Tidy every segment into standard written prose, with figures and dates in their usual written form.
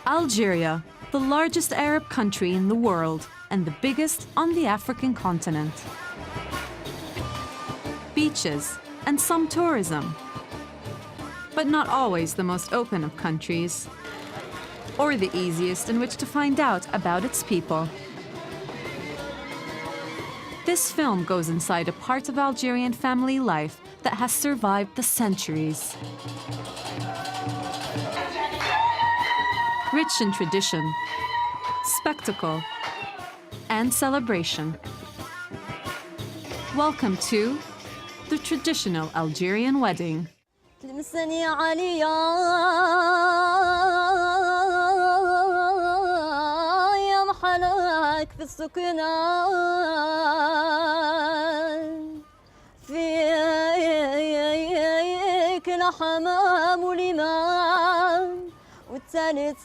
Algeria, the largest Arab country in the world and the biggest on the African continent. Beaches and some tourism, but not always the most open of countries, or the easiest in which to find out about its people. This film goes inside a part of Algerian family life that has survived the centuries. Rich in tradition, spectacle, and celebration. Welcome to the traditional Algerian wedding. والتالي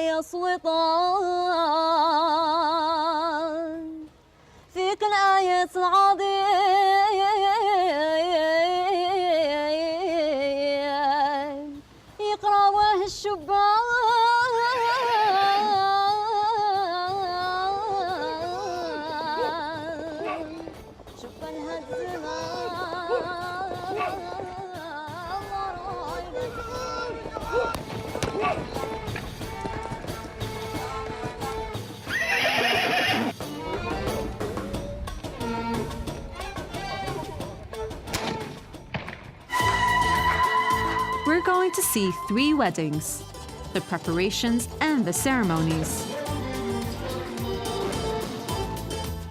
يا سويطان فيك الآية العظيم يقراوه الشبان شبان هالزمان. We're going to see 3 weddings, the preparations and the ceremonies.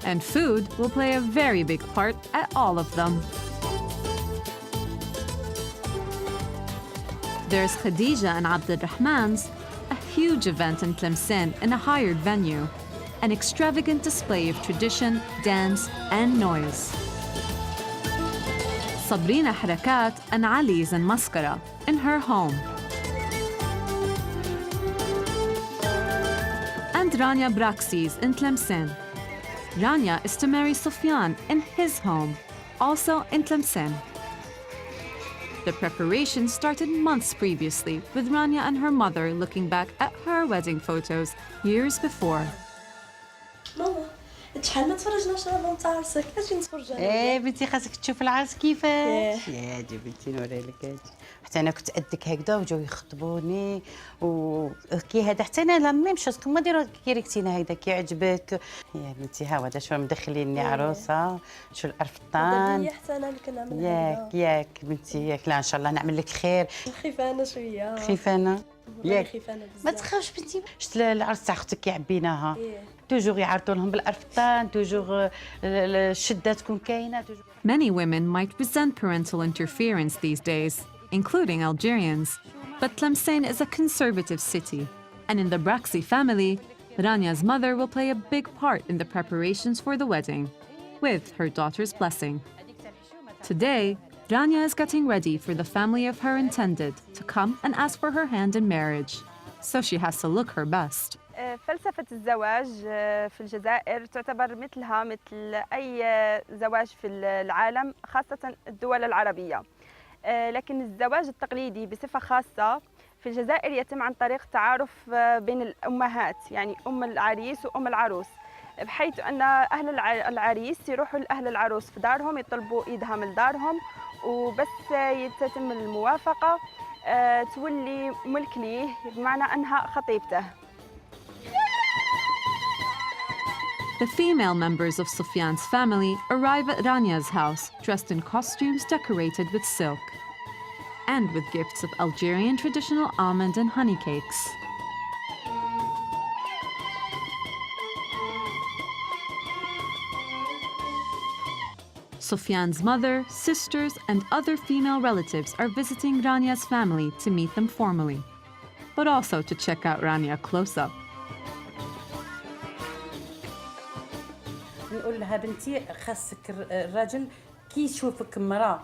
And food will play a very big part at all of them. There's Khadija and Abdelrahman's, a huge event in Tlemcen in a hired venue, an extravagant display of tradition, dance, and noise. Sabrina Harakat and Ali's in Mascara, in her home. And Rania Braxi's in Tlemcen. Rania is to marry Sufyan in his home, also in Tlemcen. The preparations started months previously, with Rania and her mother looking back at her wedding photos years before. ماما شحال ما تفرجناش على بنت عرسك، اجي نتفرج عليها. ايه بنتي خاصك تشوف العرس كيفاش. يا دي بنتي نوري لك هادي. حتى انا كنت قدك هكذا وجاو يخطبوني وكي هذا حتى انا لا ميم شوز كما ديروا كيريكتينا هكذا كيعجبك. يا بنتي ها هذا شو مدخليني عروسه شو القرفطان. حتى انا اللي كنعمل ياك بنتي ياك. لا ان شاء الله نعمل لك خير. خايفه انا شويه. خايفه انا. ياك خايفه انا بزاف. ما تخافش بنتي. شفت العرس تاع اختك كي عبيناها. توجور يعرضوا لهم بالقرفطان، توجور الشده تكون كاينه. Many women might resent parental interference these days, including Algerians. But Tlemcen is a conservative city, and in the Braxi family, Rania's mother will play a big part in the preparations for the wedding, with her daughter's blessing. Today, Rania is getting ready for the family of her intended to come and ask for her hand in marriage, so she has to look her best. فلسفة الزواج في الجزائر تعتبر مثل أي زواج في العالم، خاصة الدول العربية. لكن الزواج التقليدي بصفة خاصة في الجزائر يتم عن طريق تعارف بين الأمهات، يعني أم العريس وأم العروس، بحيث أن أهل العريس يروحوا لأهل العروس في دارهم يطلبوا إيدها من دارهم، وبس تتم الموافقة تولي ملك ليه، بمعنى أنها خطيبته. The female members of Sufyan's family arrive at Rania's house dressed in costumes decorated with silk and with gifts of Algerian traditional almond and honey cakes. Sufyan's mother, sisters, and other female relatives are visiting Rania's family to meet them formally, but also to check out Rania close up. نقول لها بنتي خاصك الراجل كي يشوفك مرأة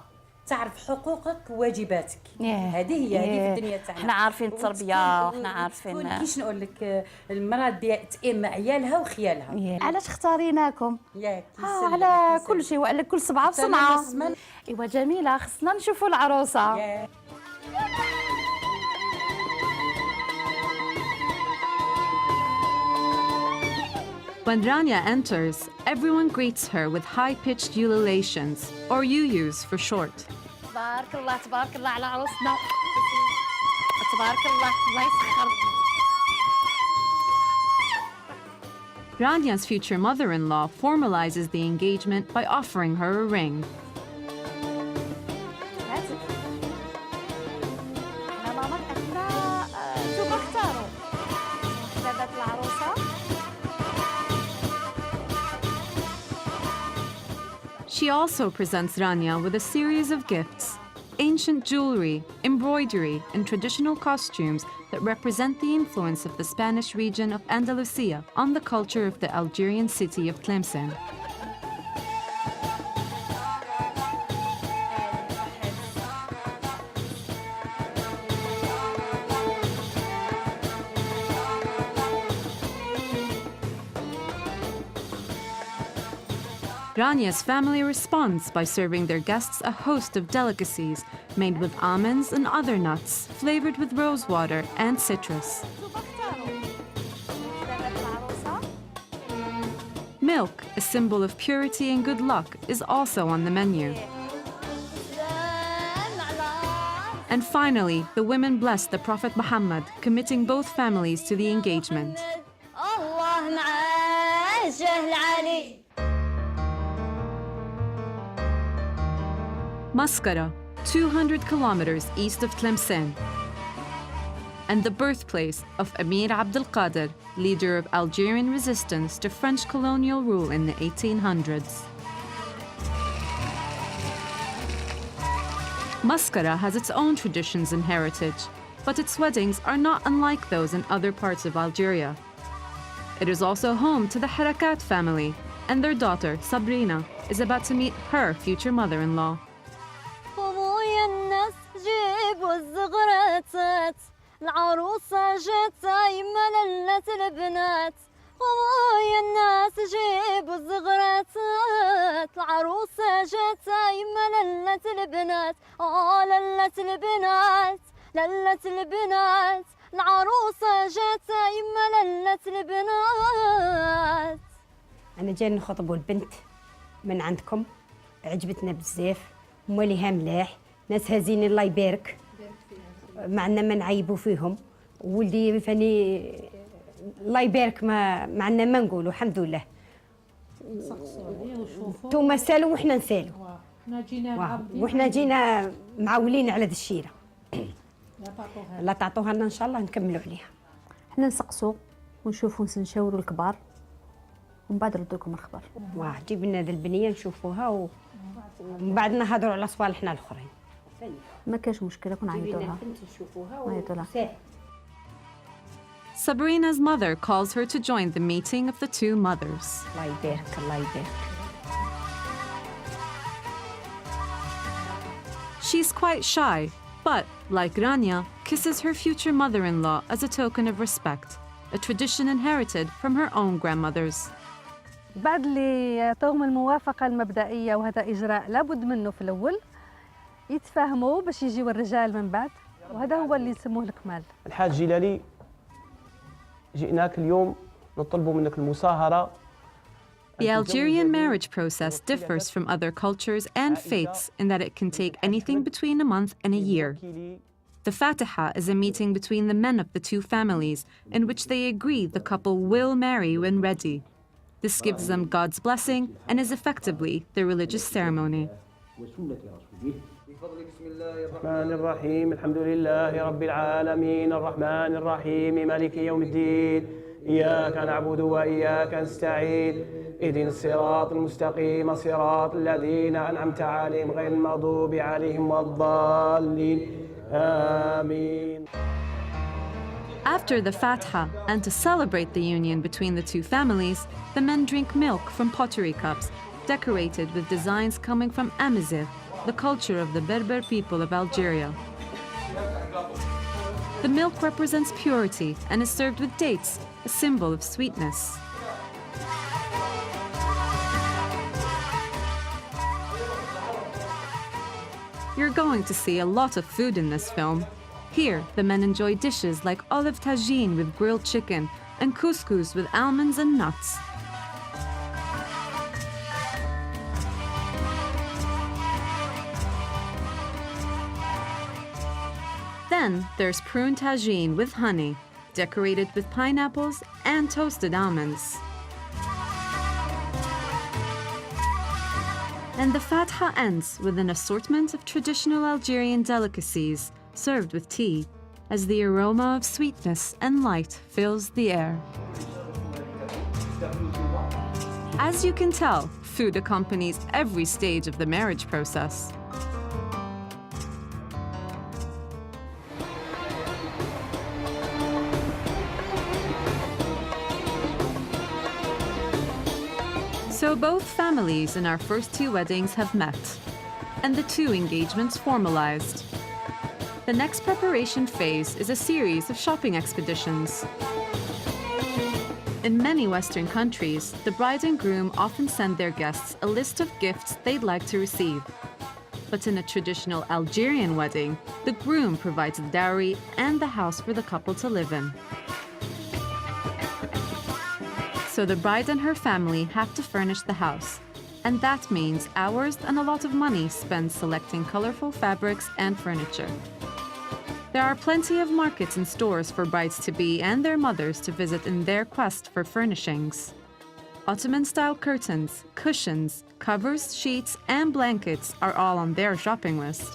تعرف حقوقك وواجباتك. هذه هي في الدنيا تاعنا. احنا عارفين التربيه وحنا عارفين كيش نقول لك المرأة تأم عيالها وخيالها. علاش اختاريناكم؟ ياك على كل شيء وعلى كل صبعه بصنعه. ايوا جميله، خصنا نشوفوا العروسه. When Rania enters, everyone greets her with high-pitched ululations, or yuyus for short. تبارك الله تبارك الله على عروسنا تبارك الله الله يسخر. Rania's future mother-in-law formalizes the engagement by offering her a ring. She also presents Rania with a series of gifts, ancient jewelry, embroidery, and traditional costumes that represent the influence of the Spanish region of Andalusia on the culture of the Algerian city of Tlemcen. Rania's family responds by serving their guests a host of delicacies made with almonds and other nuts, flavored with rosewater and citrus. Milk, a symbol of purity and good luck, is also on the menu. And finally, the women bless the Prophet Muhammad, committing both families to the engagement. Mascara, 200 kilometers east of Tlemcen, and the birthplace of Emir Abdel Qadir, leader of Algerian resistance to French colonial rule in the 1800s. Mascara has its own traditions and heritage, but its weddings are not unlike those in other parts of Algeria. It is also home to the Harakat family, and their daughter, Sabrina, is about to meet her future mother-in-law. العروسة جات يما للت البنات خويا الناس جيبوا الزغرات العروسة جات يما للت البنات للت البنات للت البنات العروسة جات يما للت البنات. أنا جاي نخطبوا البنت من عندكم، عجبتنا بزاف، موليها ملاح، ناسها زين الله يبارك. معنا ما نعيبوا فيهم، واللي فاني الله يبارك ما عندنا ما نقولوا الحمد لله. انتوما سالوا وحنا نسالوا. وحنا جينا معولين على ذا الشيره. لا تعطوها لنا ان شاء الله نكملوا عليها. حنا نسقسوا ونشوفوا نشاوروا الكبار ومن بعد نردوا لكم الخبر. جيب لنا ذا البنيه نشوفوها ومن بعد نهضروا على صوالحنا الاخرين. ما كاش مشكله كون عيطوا لها. Sabrina's mother calls her to join the meeting of the two mothers. الله يبارك الله يبارك. She's quite shy, but, like Rania, kisses her future mother-in-law as a token of respect, a tradition inherited from her own grandmothers. بعد اللي يعطوهم الموافقة المبدئية، وهذا إجراء لابد منه في الأول، يتفاهموا باش يجيوا الرجال من بعد، وهذا هو اللي يسموه الكمال. الحاج جلالي، جئناك اليوم نطلب منك المساهرة. The Algerian marriage process differs from other cultures and faiths in that it can take anything between a month and a year. The Fatiha is a meeting between the men of the two families in which they agree the couple will marry when ready. This gives them God's blessing and is effectively their religious ceremony. الرحمن الرحيم الحمد لله رب العالمين الرحمن الرحيم مالك يوم الدين إياك نعبد وإياك نستعين اهدنا الصراط المستقيم صراط الذين أنعمت عليهم غير المغضوب عليهم ولا الضالين آمين. After the Fatiha, and to celebrate the union between the two families, the men drink milk from pottery cups, decorated with designs coming from Amazigh, the culture of the Berber people of Algeria. The milk represents purity and is served with dates, a symbol of sweetness. You're going to see a lot of food in this film. Here, the men enjoy dishes like olive tagine with grilled chicken and couscous with almonds and nuts. Then there's prune tagine with honey, decorated with pineapples and toasted almonds. And the fatha ends with an assortment of traditional Algerian delicacies served with tea, as the aroma of sweetness and light fills the air. As you can tell, food accompanies every stage of the marriage process. So both families in our first two weddings have met, and the two engagements formalized. The next preparation phase is a series of shopping expeditions. In many Western countries, the bride and groom often send their guests a list of gifts they'd like to receive. But in a traditional Algerian wedding, the groom provides the dowry and the house for the couple to live in. So the bride and her family have to furnish the house, and that means hours and a lot of money spent selecting colorful fabrics and furniture. There are plenty of markets and stores for brides-to-be and their mothers to visit in their quest for furnishings. Ottoman-style curtains, cushions, covers, sheets, and blankets are all on their shopping list.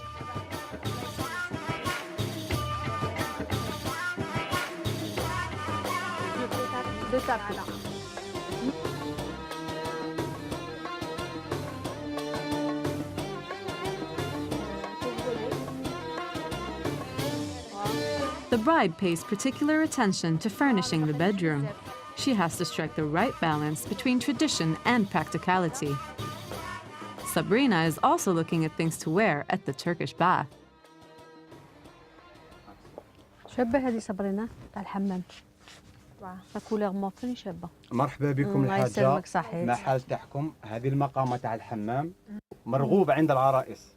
The bride pays particular attention to furnishing the bedroom. She has to strike the right balance between tradition and practicality. Sabrina is also looking at things to wear at the Turkish bath. شابة هذه صابرينا تاع الحمام. كولور موفرين شابة. مرحبا بكم الله الحاجة يسلمك صحيح. مع حاجتكم. هذه المقامة تاع الحمام مرغوبة عند العرائس.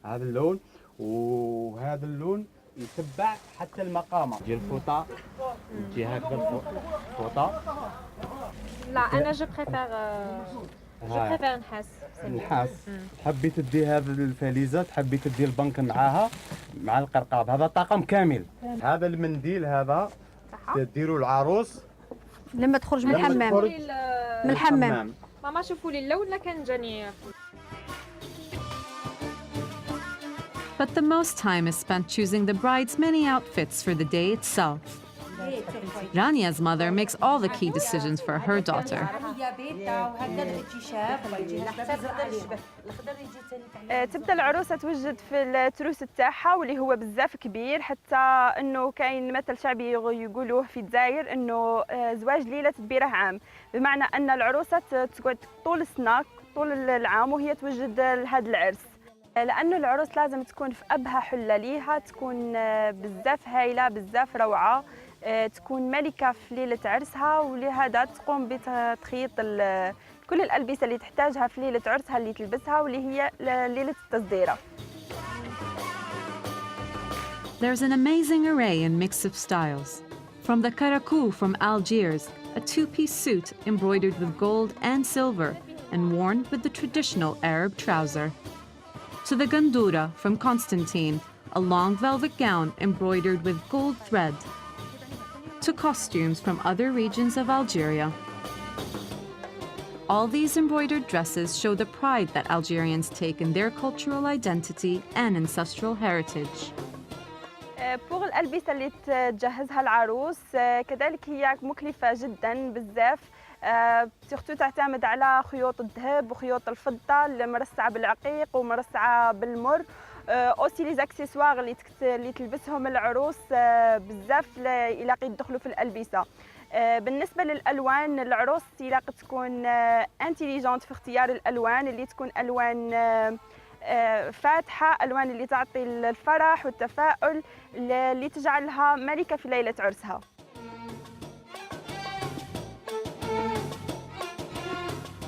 هذا اللون وهذا اللون يتبع حتى المقامة ديال الفوطة تجي هكذا الفوطة. لا أنا جو بريفير نحاس. تحبي تدي هذا الفليزة، تحبي تدي البنك معاها مع القرقاب. هذا طاقم كامل. هذا المنديل هذا تديروا العروس لما تخرج من الحمام. من الحمام. ماما شوفوا لي اللون كان جاني. But the most time is spent choosing the bride's many outfits for the day itself. Rania's mother makes all the key decisions for her daughter. تبدا العروسه توجد في التروس تاعها واللي هو بزاف كبير، حتى انه كاين مثل شعبي يقولوه في الجزائر انه زواج ليله تدبيره عام، بمعنى ان العروسه تقعد طول السنه طول العام وهي توجد لهذا العرس، لانه العروس لازم تكون في ابهى حله ليها، تكون بزاف هايله بزاف روعه، تكون ملكه في ليله عرسها، ولهذا تقوم بتخيط كل الالبسه اللي تحتاجها في ليله عرسها اللي تلبسها واللي هي ليله التصديره. There's an amazing array and mix of styles. From the karakou from Algiers, a two-piece suit embroidered with gold and silver and worn with the traditional Arab trouser, to the gandoura from Constantine, a long velvet gown embroidered with gold thread, to costumes from other regions of Algeria. All these embroidered dresses show the pride that Algerians take in their cultural identity and ancestral heritage. بوغ الألبسة اللي تجهزها العروس كذلك هي مكلفة جدا بزاف، سورتو تعتمد على خيوط الذهب وخيوط الفضة المرصعة بالعقيق ومرصعة بالمر، اوسي لي زاكسيسوار اللي تلبسهم العروس بزاف يلاقي يدخلوا في الألبسة. بالنسبة للألوان العروس يلاقي تكون انتيليجونت في اختيار الألوان اللي تكون ألوان فاتحة، ألوان اللي تعطي الفرح والتفاؤل اللي تجعلها ملكة في ليلة عرسها.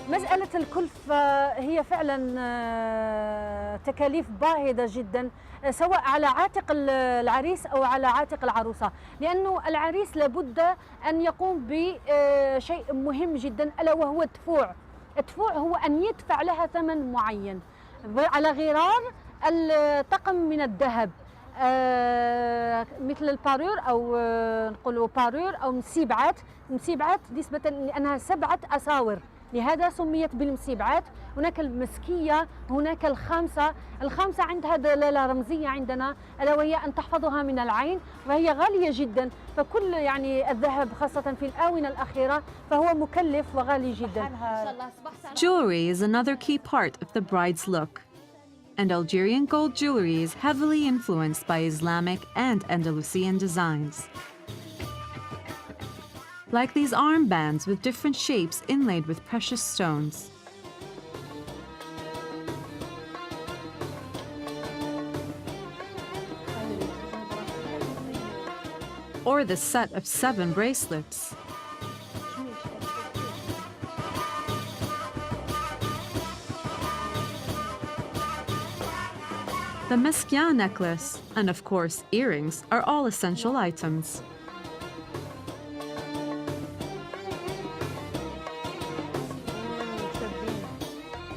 مسألة الكلفة هي فعلا تكاليف باهظة جدا، سواء على عاتق العريس أو على عاتق العروسة، لأنه العريس لابد أن يقوم بشيء مهم جدا ألا وهو الدفوع. الدفوع هو أن يدفع لها ثمن معين على غرار الطقم من الذهب، مثل البارور أو نقولوا بارور أو مسيبعات. مسيبعات نسبة لأنها 7 أساور، لهذا سميت بالمسيبعات. هناك المسكية، هناك الخامسة. الخامسة عندها دلالة رمزية عندنا، ألا وهي أن تحفظها من العين، وهي غالية جدا. فكل يعني الذهب خاصة في الآونة الأخيرة فهو مكلف وغالي جدا. Jewelry is another key part of the bride's look. And Algerian gold jewelry is heavily influenced by Islamic and Andalusian designs. Like these armbands with different shapes inlaid with precious stones. Or the set of 7 bracelets. The meskia necklace and, of course, earrings are all essential items.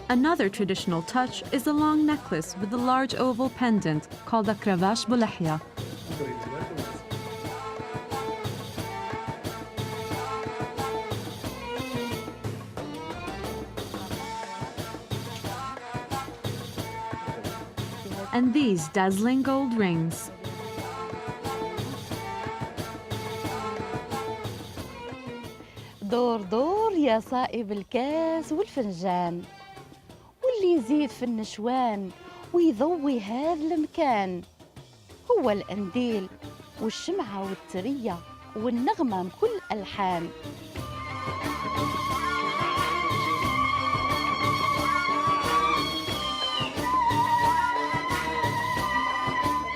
Another traditional touch is a long necklace with a large oval pendant called a cravache boulahia. And these dazzling gold rings. دور دور يا صائب الكاس والفنجان، واللي يزيد في النشوان ويضوي هذا المكان هو القنديل والشمعة والترية والنغمة بكل ألحان.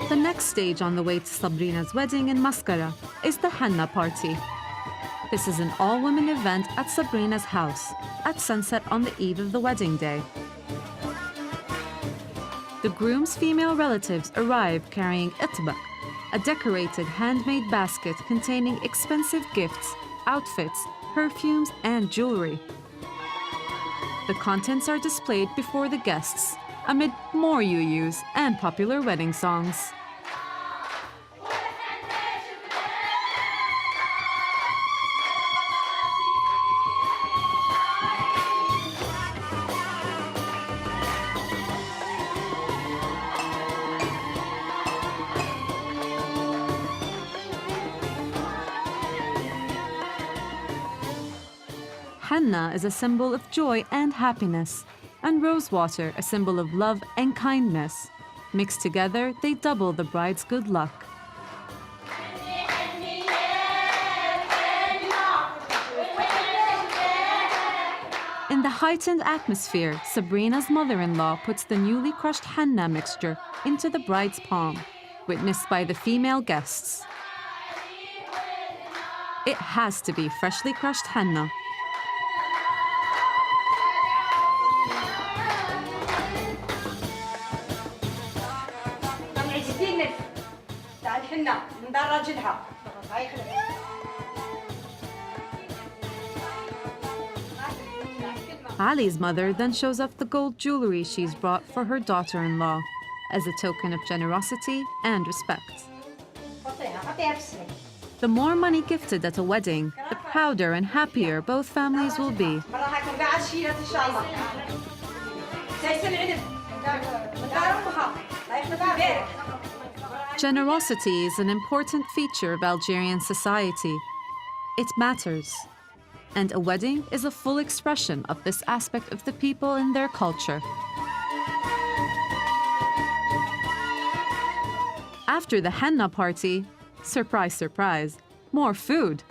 The next stage on the way to Sabrina's wedding in Mascara is the henna party. This is an all-women event at Sabrina's house at sunset on the eve of the wedding day. The groom's female relatives arrive carrying itbaq, a decorated handmade basket containing expensive gifts, outfits, perfumes, and jewelry. The contents are displayed before the guests amid more yuyus and popular wedding songs. Henna is a symbol of joy and happiness, and rosewater a symbol of love and kindness. Mixed together, they double the bride's good luck. In the heightened atmosphere, Sabrina's mother-in-law puts the newly crushed henna mixture into the bride's palm, witnessed by the female guests. It has to be freshly crushed henna. Ali's mother then shows off the gold jewelry she's brought for her daughter-in-law as a token of generosity and respect. The more money gifted at a wedding, the prouder and happier both families will be. Generosity is an important feature of Algerian society. It matters. And a wedding is a full expression of this aspect of the people and their culture. After the henna party, surprise, surprise, more food.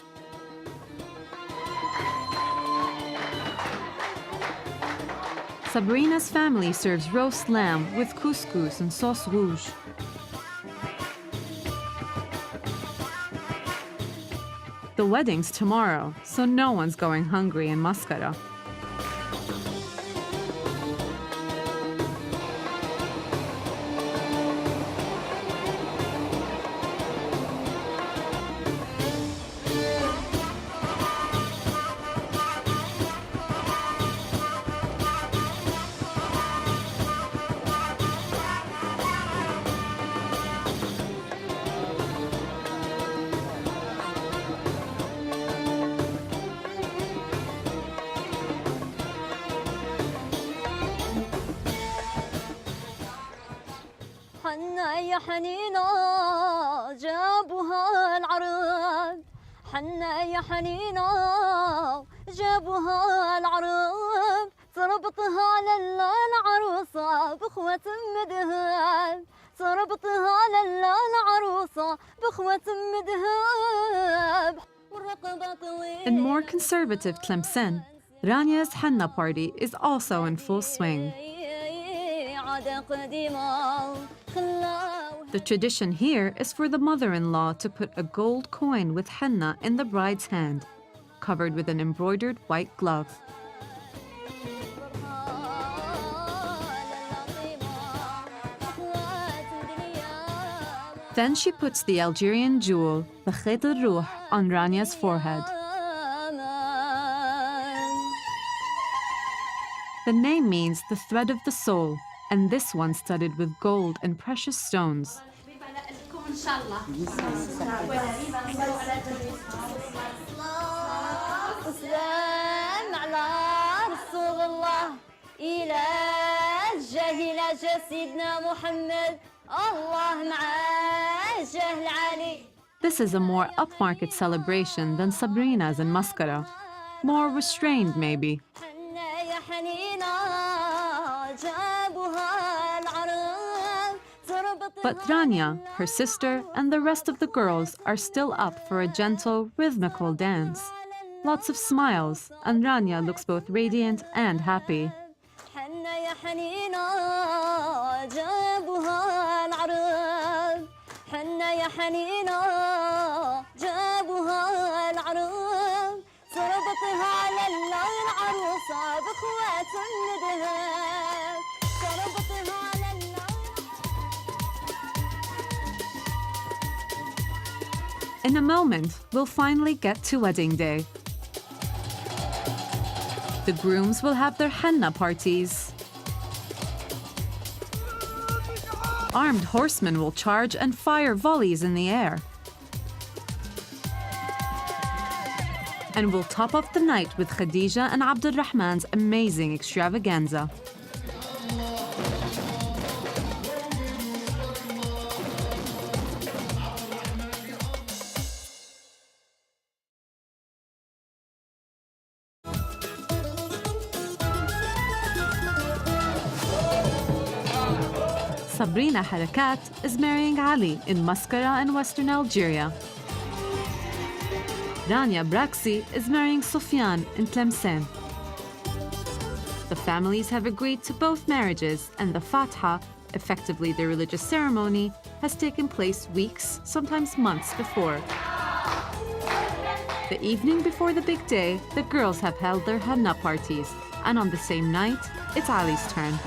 Sabrina's family serves roast lamb with couscous and sauce rouge. The wedding's tomorrow, so no one's going hungry in Mascara. يا حنينة جابوها العرب حنا يا حنينة جابوها العرب تربطها للعروسة بخوة مدهب تربطها للعروسة بخوة مدهب والرقبة طويلة. In more conservative Tlemcen, Ranya's henna party is also in full swing. The tradition here is for the mother-in-law to put a gold coin with henna in the bride's hand, covered with an embroidered white glove. Then she puts the Algerian jewel, the Khayt al-Ruh, on Ranya's forehead. The name means the thread of the soul, and this one studded with gold and precious stones. This is a more upmarket celebration than Sabrina's in Mascara. More restrained, maybe. But Rania, her sister, and the rest of the girls are still up for a gentle, rhythmical dance. Lots of smiles, and Rania looks both radiant and happy. In a moment, we'll finally get to wedding day. The grooms will have their henna parties. Armed horsemen will charge and fire volleys in the air. And we'll top off the night with Khadija and Abdulrahman's amazing extravaganza. Sabrina Harakat is marrying Ali in Mascara in Western Algeria. Rania Braxi is marrying Sofyan in Tlemcen. The families have agreed to both marriages, and the Fatha, effectively the religious ceremony, has taken place weeks, sometimes months before. The evening before the big day, the girls have held their henna parties, and on the same night, it's Ali's turn.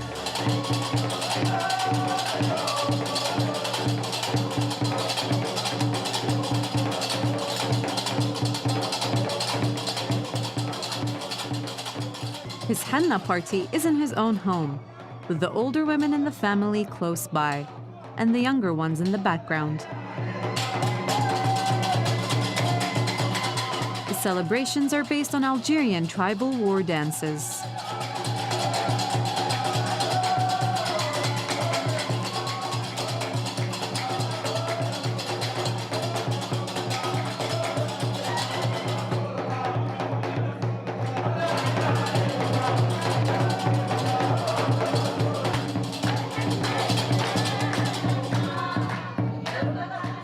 His henna party is in his own home, with the older women in the family close by, and the younger ones in the background. The celebrations are based on Algerian tribal war dances.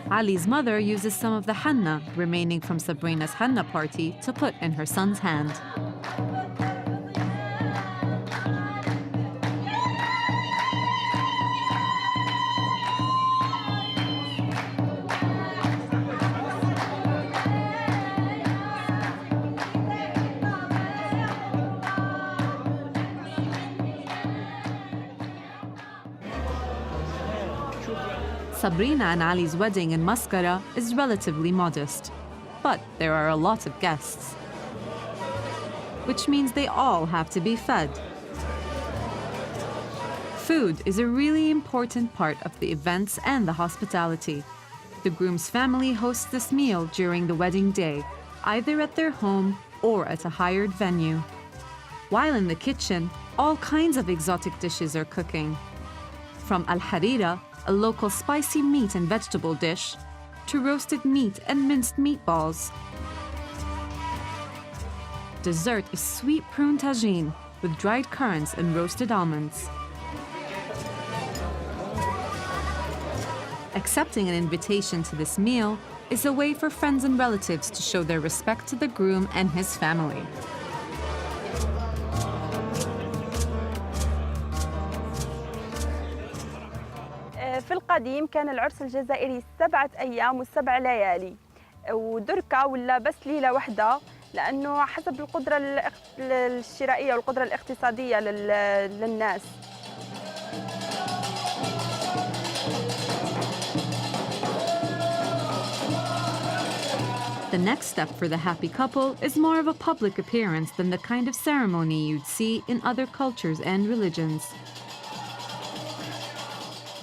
Ali's mother uses some of the henna remaining from Sabrina's henna party to put in her son's hand. Sabrina and Ali's wedding in Mascara is relatively modest, but there are a lot of guests, which means they all have to be fed. Food is a really important part of the events and the hospitality. The groom's family hosts this meal during the wedding day, either at their home or at a hired venue. While in the kitchen, all kinds of exotic dishes are cooking. From al-harira, a local spicy meat and vegetable dish, to roasted meat and minced meatballs. Dessert is sweet prune tagine with dried currants and roasted almonds. Accepting an invitation to this meal is a way for friends and relatives to show their respect to the groom and his family. في القديم كان العرس الجزائري 7 أيام و7 ليالي، ودركة ولا بس ليلة واحدة لأنه حسب القدرة الشرائية والقدرة الاقتصادية للناس. The next step for the happy couple is more of a public appearance than the kind of ceremony you'd see in other cultures and religions.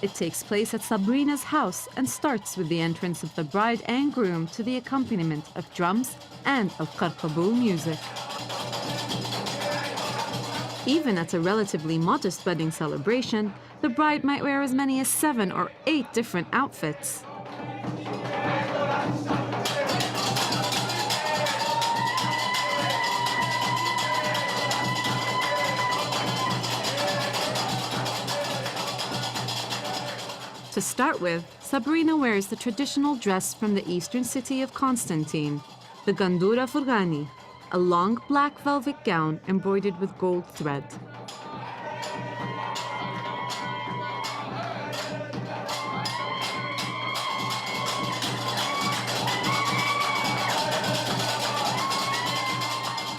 It takes place at Sabrina's house and starts with the entrance of the bride and groom to the accompaniment of drums and al-qarqabou music. Even at a relatively modest wedding celebration, the bride might wear as many as 7 or 8 different outfits. To start with, Sabrina wears the traditional dress from the eastern city of Constantine, the Gandura Furgani, a long black velvet gown embroidered with gold thread.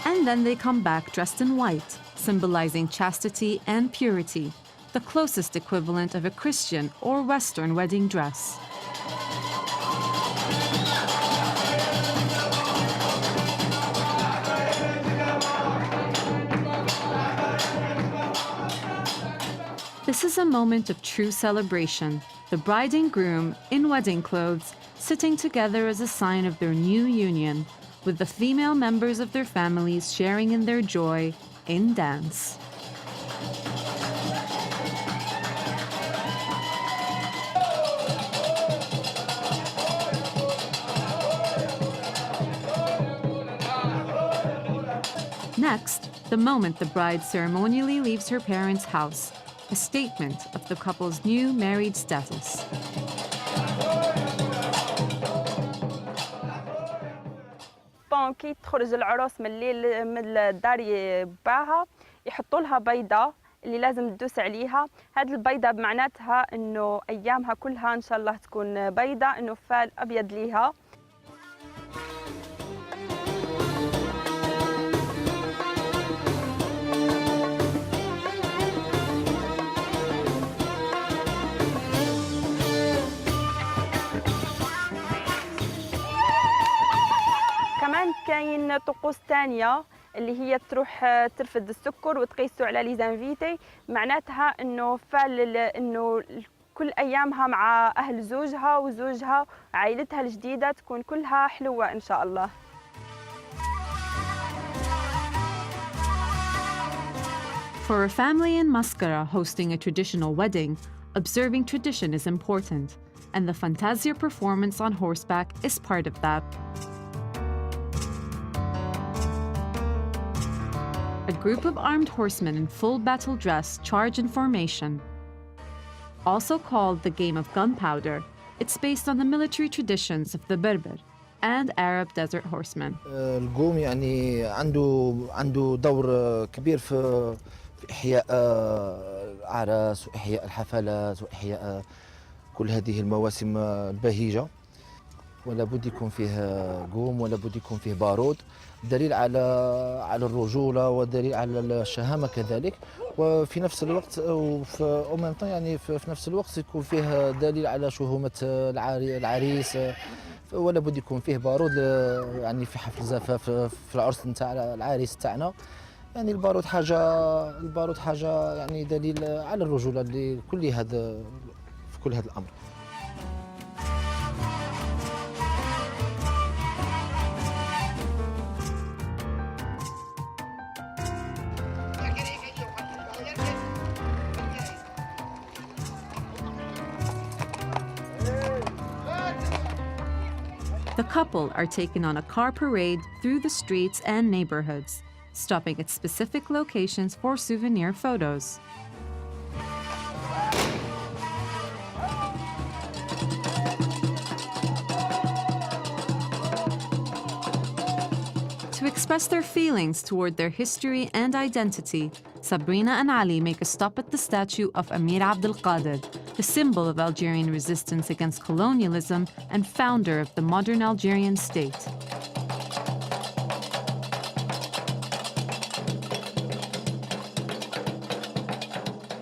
And then they come back dressed in white, symbolizing chastity and purity, the closest equivalent of a Christian or Western wedding dress. This is a moment of true celebration, the bride and groom, in wedding clothes, sitting together as a sign of their new union, with the female members of their families sharing in their joy in dance. Next, the moment the bride ceremonially leaves her parents' house, a statement of the couple's new married status. كي تخرج العروس من الليل من الدار باها يحطوا لها بيضة اللي لازم تدوس عليها. هذه البيضة معناتها انه ايامها كلها ان شاء الله تكون بيضة، انه فال ابيض ليها. كاين طقوس ثانيه اللي هي تروح ترفد السكر وتقيسوا على لي زانفيتي، معناتها انه فال انه كل ايامها مع اهل زوجها وزوجها عائلتها الجديده تكون كلها حلوه ان شاء الله. For a family in Mascara hosting a traditional wedding, observing tradition is important, and the Fantasia performance on horseback is part of that. A group of armed horsemen in full battle dress charge in formation. Also called the game of gunpowder, it's based on the military traditions of the Berber and Arab desert horsemen. القوم يعني عنده دور كبير في إحياء الأعراس وإحياء الحفلات وإحياء كل هذه المواسم البهيجة. ولا بد يكون فيه قوم، ولا بد يكون فيه بارود، دليل على الرجولة ودليل على الشهامة كذلك. وفي نفس الوقت يعني في نفس الوقت يكون فيه دليل على شهومة العريس. ولا بد يكون فيه بارود يعني في حفل زفاف في العرس نتاع العريس تاعنا. يعني البارود حاجة يعني دليل على الرجولة في كل هذا الأمر. The couple are taken on a car parade through the streets and neighborhoods, stopping at specific locations for souvenir photos. To express their feelings toward their history and identity, Sabrina and Ali make a stop at the statue of Amir Abdel Qadir, the symbol of Algerian resistance against colonialism and founder of the modern Algerian state.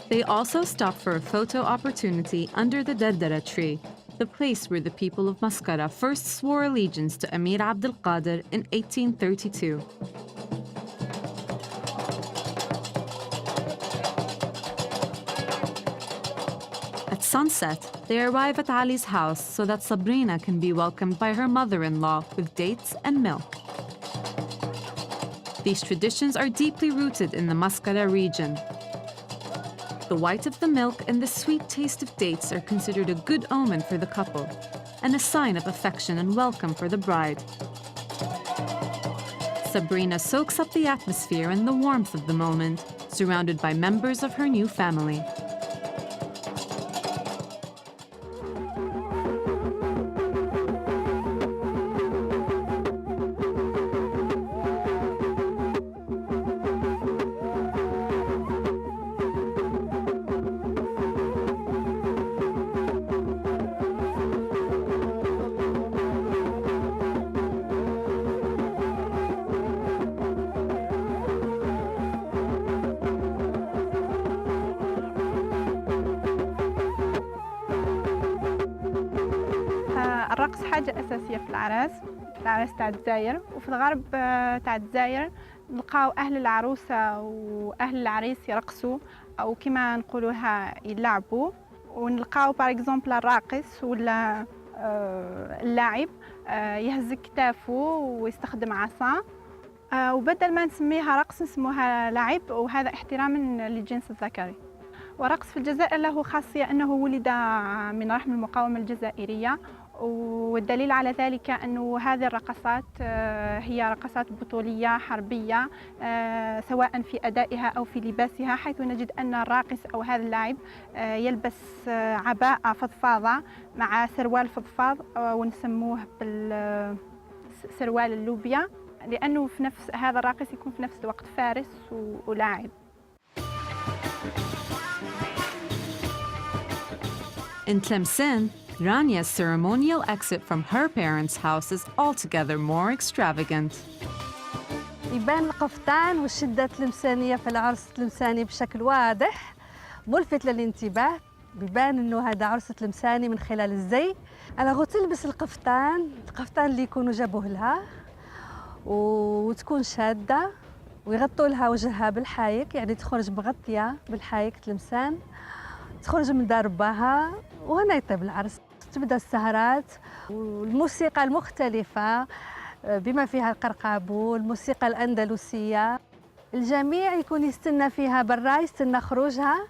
They also stop for a photo opportunity under the Dardara tree, the place where the people of Mascara first swore allegiance to Amir Abdel Qadir in 1832. At sunset, they arrive at Ali's house so that Sabrina can be welcomed by her mother-in-law with dates and milk. These traditions are deeply rooted in the Mascara region. The white of the milk and the sweet taste of dates are considered a good omen for the couple and a sign of affection and welcome for the bride. Sabrina soaks up the atmosphere and the warmth of the moment, surrounded by members of her new family. الرقص حاجة أساسية في العراس تاع الجزائر، وفي الغرب تاع الجزائر نلقاو أهل العروسة وأهل العريس يرقصوا أو كما نقولوها يلعبوا، ونلقاو باغ اكزومبل الراقص ولا اللاعب يهز كتافه ويستخدم عصا، وبدل ما نسميها رقص نسموها لعب، وهذا احتراما للجنس الذكري. ورقص في الجزائر له خاصية أنه ولد من رحم المقاومة الجزائرية، والدليل على ذلك أنه هذه الرقصات هي رقصات بطولية حربية سواء في أدائها أو في لباسها، حيث نجد أن الراقص أو هذا اللاعب يلبس عباءة فضفاضة مع سروال فضفاض ونسموه بالسروال اللوبيا، لأنه في نفس هذا الراقص يكون في نفس الوقت فارس ولاعب. In Tlemcen, Rania's ceremonial exit from her parents' house is altogether more extravagant. يبان القفطان والشدة التلمسانية في العرس التلمساني بشكل واضح ملفت للانتباه، بيبان انه هذا عرس تلمساني من خلال الزي. الوغ تلبس القفطان اللي يكونوا جابوه لها وتكون شادة، ويغطوا لها وجهها بالحايك، يعني تخرج مغطية بالحايك تلمسان، تخرج من دار باها، وهنا يطيب العرس. تبدا السهرات والموسيقى المختلفة بما فيها القرقاب والموسيقى الأندلسية. الجميع يكون يستنى فيها برا، يستنى خروجها،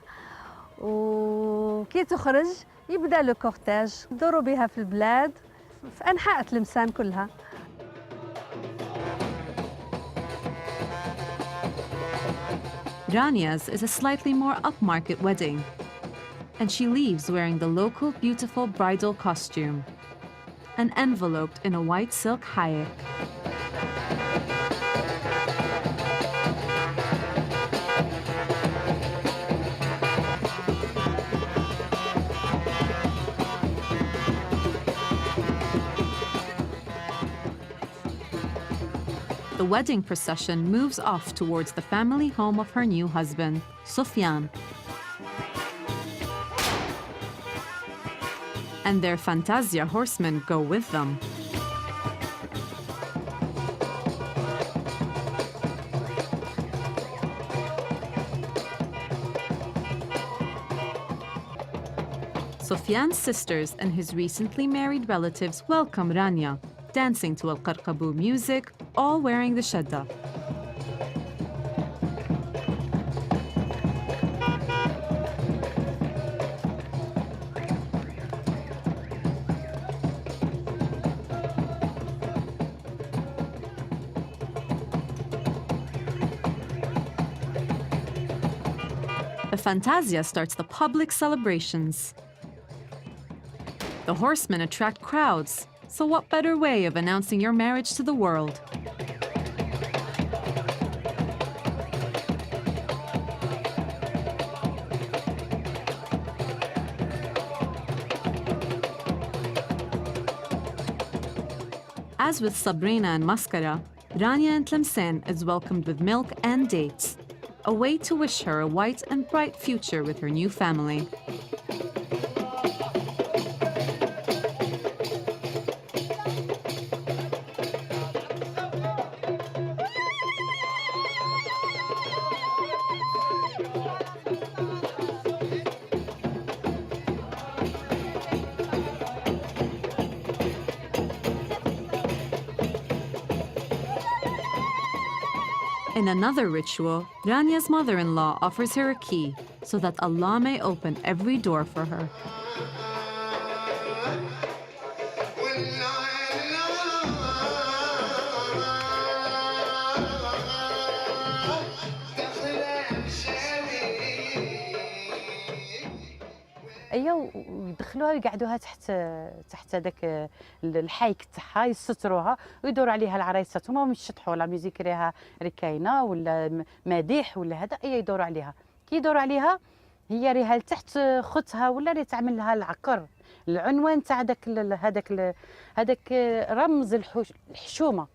وكي تخرج يبدا لو كورتاج يدوروا بها في البلاد في أنحاء تلمسان كلها. Rania's is a slightly more upmarket wedding, and she leaves wearing the local beautiful bridal costume and enveloped in a white silk hayek. The wedding procession moves off towards the family home of her new husband, Sofiane, and their Fantasia horsemen go with them. Sofiane's sisters and his recently married relatives welcome Rania, dancing to Al-Qarqabu music, all wearing the shadda. The fantasia starts the public celebrations. The horsemen attract crowds, so what better way of announcing your marriage to the world? As with Sabrina and Mascara, Rania in Tlemcen is welcomed with milk and dates, a way to wish her a white and bright future with her new family. In another ritual, Rania's mother-in-law offers her a key so that Allah may open every door for her. ايوا ويدخلوها ويقعدوها تحت هذاك الحيك تاعها يستروها ويدوروا عليها العرايسات هما مش يشطحوا لا ميوزيك ريها ركاينه ولا مديح ولا هذا اي يدوروا عليها كي يدوروا عليها هي ريها لتحت خوتها ولا ري تعمل لها العقر العنوان تاع هذاك رمز الحشومه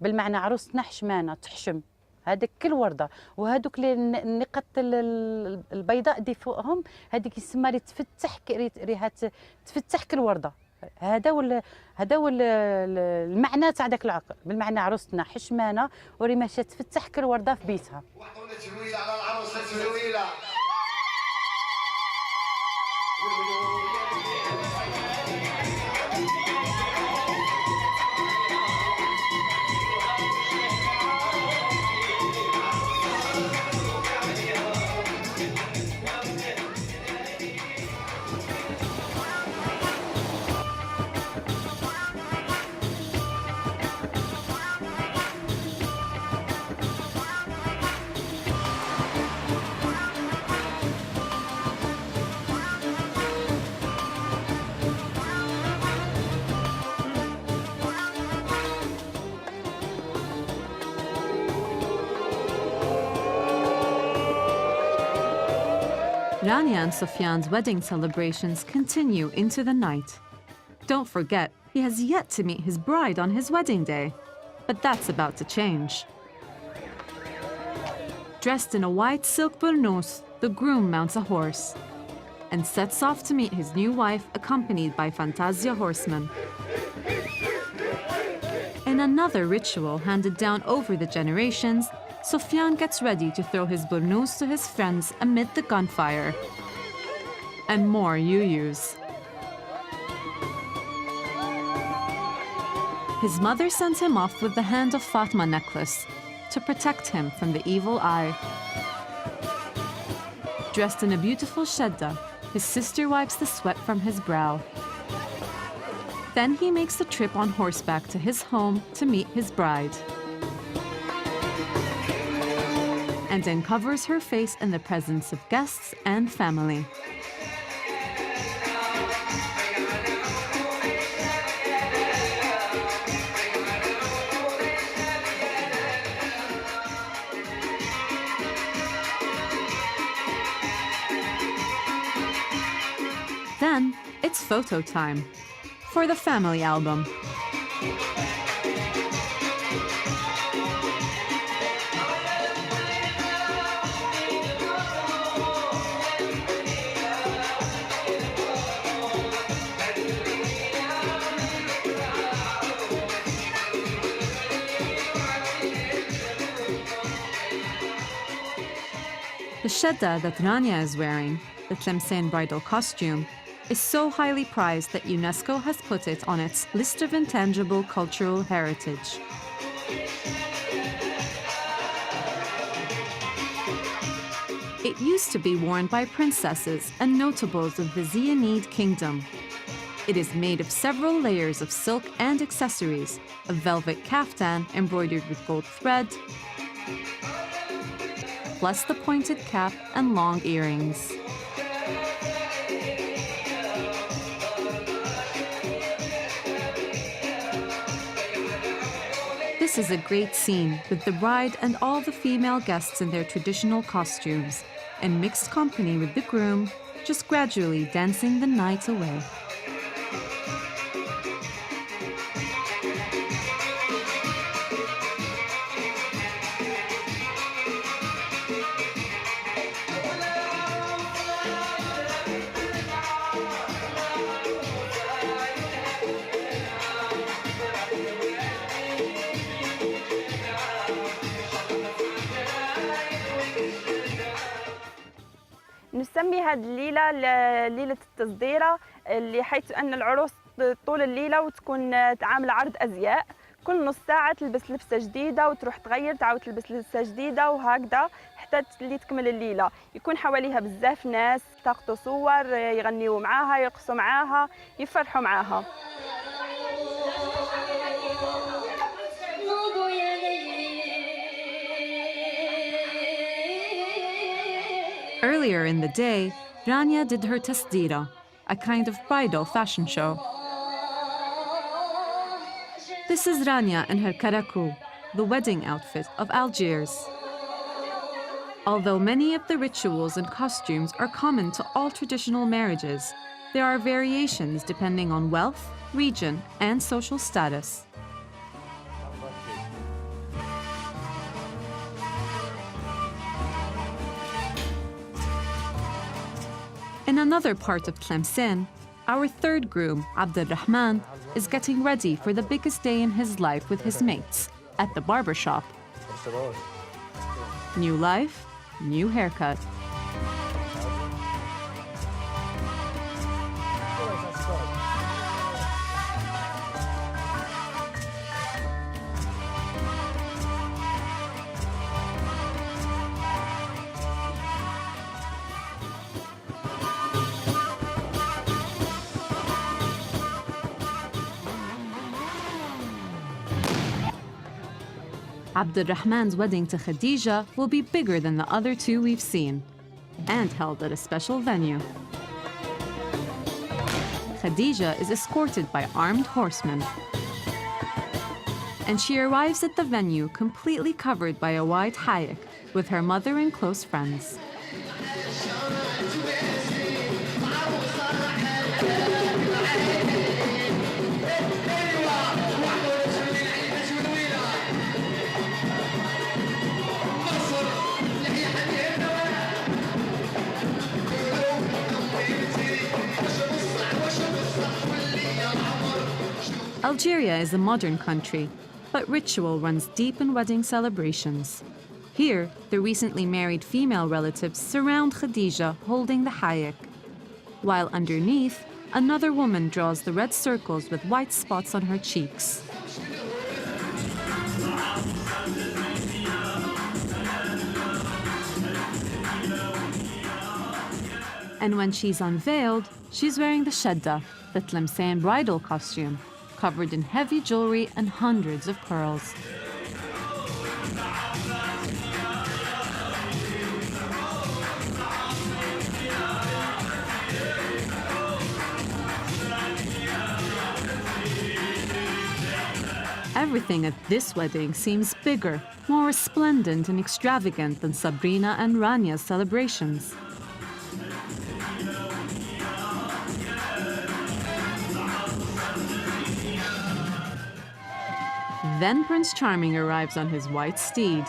بالمعنى عروستنا حشمانه تحشم هذاك كل ورده وهذوك النقط البيضاء دي فوقهم هذيك يسمى ري تفتح ريها تفتح كل ورده هذا المعنى تاع داك العقل بالمعنى عروستنا حشمانه وري ماشيه تفتح كل ورده في بيتها. على العروسه Rania and Sufyan's wedding celebrations continue into the night. Don't forget, he has yet to meet his bride on his wedding day. But that's about to change. Dressed in a white silk burnous, the groom mounts a horse and sets off to meet his new wife, accompanied by Fantasia horsemen. In another ritual handed down over the generations, Sufyan gets ready to throw his burnous to his friends amid the gunfire. And more yuyus. His mother sends him off with the Hand of Fatma necklace to protect him from the evil eye. Dressed in a beautiful shedda, his sister wipes the sweat from his brow. Then he makes the trip on horseback to his home to meet his bride. And uncovers her face in the presence of guests and family. Then it's photo time for the family album. The shedda that Rania is wearing, the Tlemcen bridal costume, is so highly prized that UNESCO has put it on its list of intangible cultural heritage. It used to be worn by princesses and notables of the Zianid kingdom. It is made of several layers of silk and accessories, a velvet kaftan embroidered with gold thread, plus the pointed cap and long earrings. This is a great scene with the bride and all the female guests in their traditional costumes, in mixed company with the groom, just gradually dancing the night away. نسمي هذه الليلة ليلة التصديرة، اللي حيث أن العروس طول الليلة وتكون عاملة عرض أزياء، كل نص ساعة تلبس لبسة جديدة وتروح تغير تعاود تلبس لبسة جديدة وهكذا حتى اللي تكمل الليلة. يكون حواليها بزاف ناس تاخذوا صور، يغنيوا معاها، يرقصوا معاها، يفرحوا معاها. Earlier in the day, Rania did her tasdira, a kind of bridal fashion show. This is Rania in her karakou, the wedding outfit of Algiers. Although many of the rituals and costumes are common to all traditional marriages, there are variations depending on wealth, region, and social status. In another part of Tlemcen, our third groom, Abdelrahman, is getting ready for the biggest day in his life with his mates at the barber shop. New life, new haircut. Abdelrahman's wedding to Khadija will be bigger than the other two we've seen, and held at a special venue. Khadija is escorted by armed horsemen, and she arrives at the venue completely covered by a white hayek with her mother and close friends. Algeria is a modern country, but ritual runs deep in wedding celebrations. Here, the recently married female relatives surround Khadija holding the hayek, while underneath, another woman draws the red circles with white spots on her cheeks. And when she's unveiled, she's wearing the shadda, the Tlemcen bridal costume, covered in heavy jewelry and hundreds of pearls. Everything at this wedding seems bigger, more resplendent and extravagant than Sabrina and Rania's celebrations. Then Prince Charming arrives on his white steed.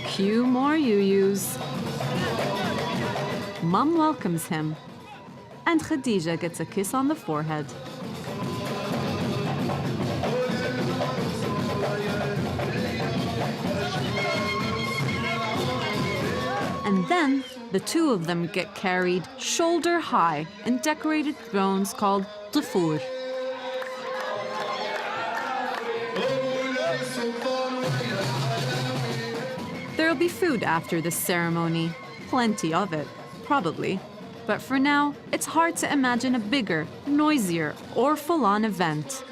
Cue more yuyus. Mum welcomes him, and Khadija gets a kiss on the forehead. And then the two of them get carried shoulder high in decorated thrones called dufour. There'll be food after this ceremony, plenty of it, probably. But for now, it's hard to imagine a bigger, noisier, or full-on event.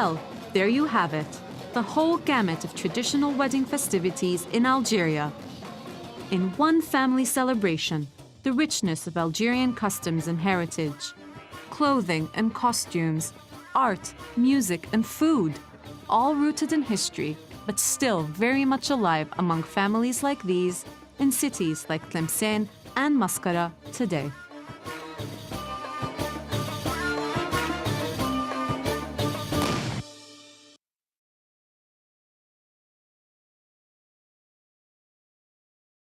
Well, there you have it, the whole gamut of traditional wedding festivities in Algeria. In one family celebration, the richness of Algerian customs and heritage, clothing and costumes, art, music, and food, all rooted in history, but still very much alive among families like these in cities like Tlemcen and Mascara today.